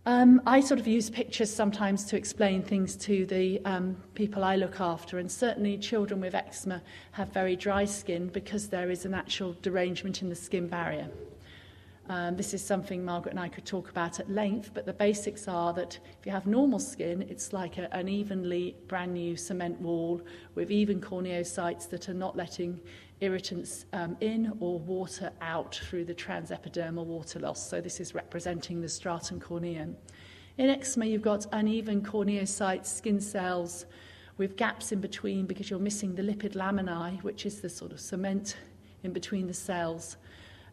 I sort of use pictures sometimes to explain things to the people I look after, and certainly children with eczema have very dry skin because there is an actual derangement in the skin barrier. This is something Margaret and I could talk about at length, but the basics are that if you have normal skin, it's like an evenly brand new cement wall with even corneocytes that are not letting irritants in or water out through the transepidermal water loss. So this is representing the stratum corneum. In eczema, you've got uneven corneocytes, skin cells, with gaps in between because you're missing the lipid laminae, which is the sort of cement in between the cells.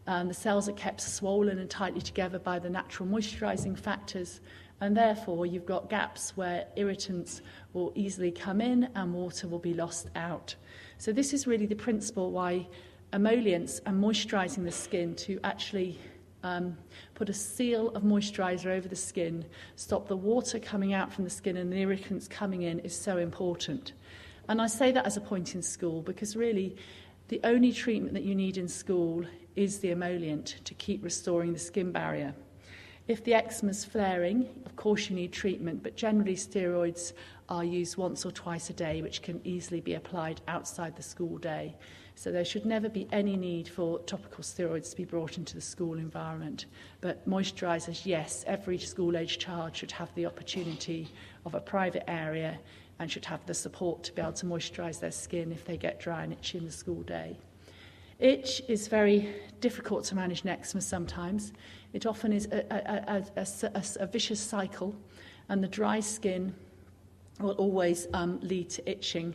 The cells are kept swollen and tightly together by the natural moisturising factors, and therefore you've got gaps where irritants will easily come in and water will be lost out. So this is really the principle why emollients and moisturising the skin to actually put a seal of moisturiser over the skin, stop the water coming out from the skin and the irritants coming in is so important. And I say that as a point in school because really the only treatment that you need in school is the emollient to keep restoring the skin barrier. If the eczema is flaring, of course you need treatment, but generally steroids are used once or twice a day, which can easily be applied outside the school day. So there should never be any need for topical steroids to be brought into the school environment. But moisturisers, yes, every school-age child should have the opportunity of a private area and should have the support to be able to moisturise their skin if they get dry and itchy in the school day. Itch is very difficult to manage in eczema sometimes. It often is a vicious cycle, and the dry skin will always lead to itching.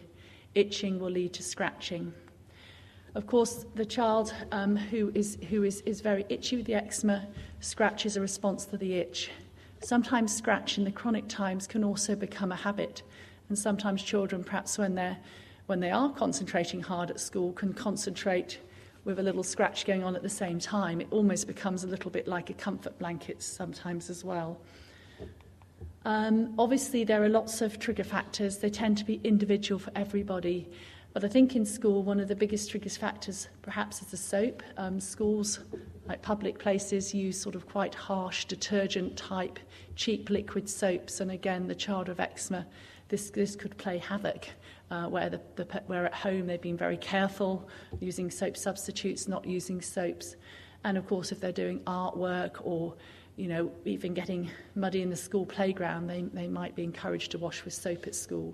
Itching will lead to scratching. Of course, the child who is very itchy with the eczema, scratch is a response to the itch. Sometimes scratch in the chronic times can also become a habit, and sometimes children, perhaps when they are concentrating hard at school, can concentrate with a little scratch going on at the same time. It almost becomes a little bit like a comfort blanket sometimes as well. Obviously, there are lots of trigger factors. They tend to be individual for everybody. But I think in school, one of the biggest trigger factors perhaps is the soap. Schools, like public places, use sort of quite harsh detergent type, cheap liquid soaps. And again, the child of eczema, this could play havoc. Where at home they've been very careful, using soap substitutes, not using soaps. And of course, if they're doing artwork or, even getting muddy in the school playground, they might be encouraged to wash with soap at school.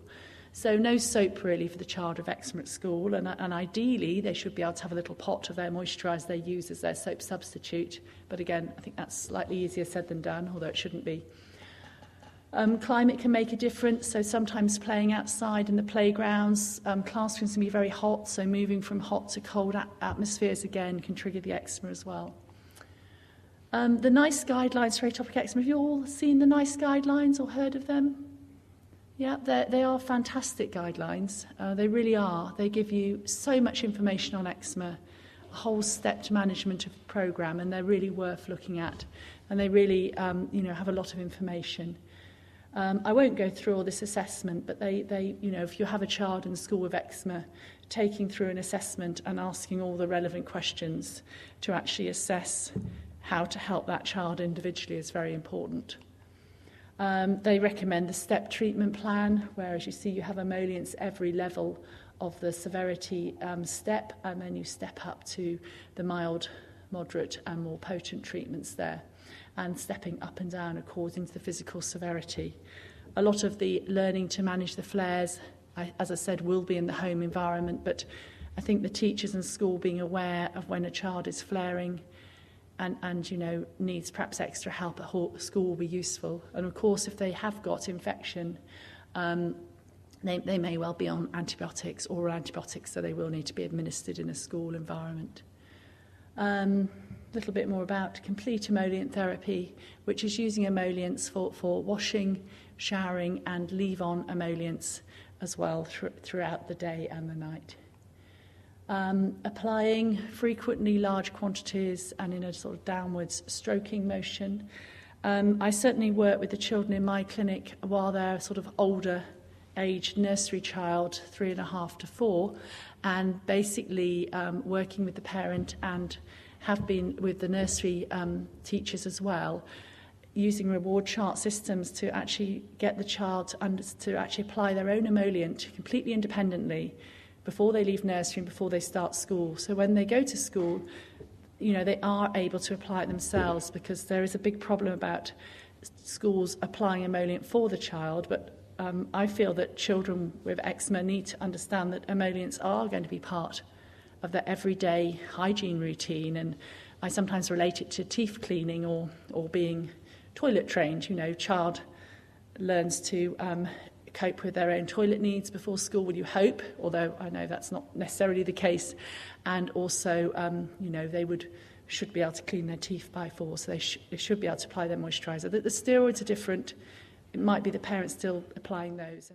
So no soap really for the child of eczema at school, and ideally they should be able to have a little pot of their moisturiser they use as their soap substitute. But again, I think that's slightly easier said than done, although it shouldn't be. Climate can make a difference, so sometimes playing outside in the playgrounds, classrooms can be very hot, so moving from hot to cold atmospheres again can trigger the eczema as well. The NICE guidelines for atopic eczema, have you all seen the NICE guidelines or heard of them? Yeah, they are fantastic guidelines, they really are. They give you so much information on eczema, a whole stepped management of the programme, and they're really worth looking at, and they really have a lot of information. I won't go through all this assessment, but they if you have a child in school with eczema, taking through an assessment and asking all the relevant questions to actually assess how to help that child individually is very important. They recommend the step treatment plan, where, as you see, you have emollients every level of the severity step, and then you step up to the mild, moderate, and more potent treatments there, and stepping up and down according to the physical severity. A lot of the learning to manage the flares, as I said, will be in the home environment, but I think the teachers in school being aware of when a child is flaring and needs perhaps extra help at school will be useful. And of course, if they have got infection, they may well be on antibiotics, oral antibiotics, so they will need to be administered in a school environment. A little bit more about complete emollient therapy, which is using emollients for washing, showering, and leave-on emollients as well throughout the day and the night. Applying frequently large quantities and in a sort of downwards stroking motion. I certainly work with the children in my clinic while they're sort of older aged nursery child, 3.5 to 4, and basically working with the parent and have been with the nursery teachers as well. using reward chart systems to actually get the child to actually apply their own emollient completely independently before they leave nursery and before they start school. So when they go to school, you know, they are able to apply it themselves, because there is a big problem about schools applying emollient for the child. But I feel that children with eczema need to understand that emollients are going to be part of their everyday hygiene routine, and I sometimes relate it to teeth cleaning or being toilet trained. You know, child learns to cope with their own toilet needs before school, would you hope, although I know that's not necessarily the case. And also, you know, they should be able to clean their teeth by 4, so they should be able to apply their moisturiser. The steroids are different. It might be the parents still applying those.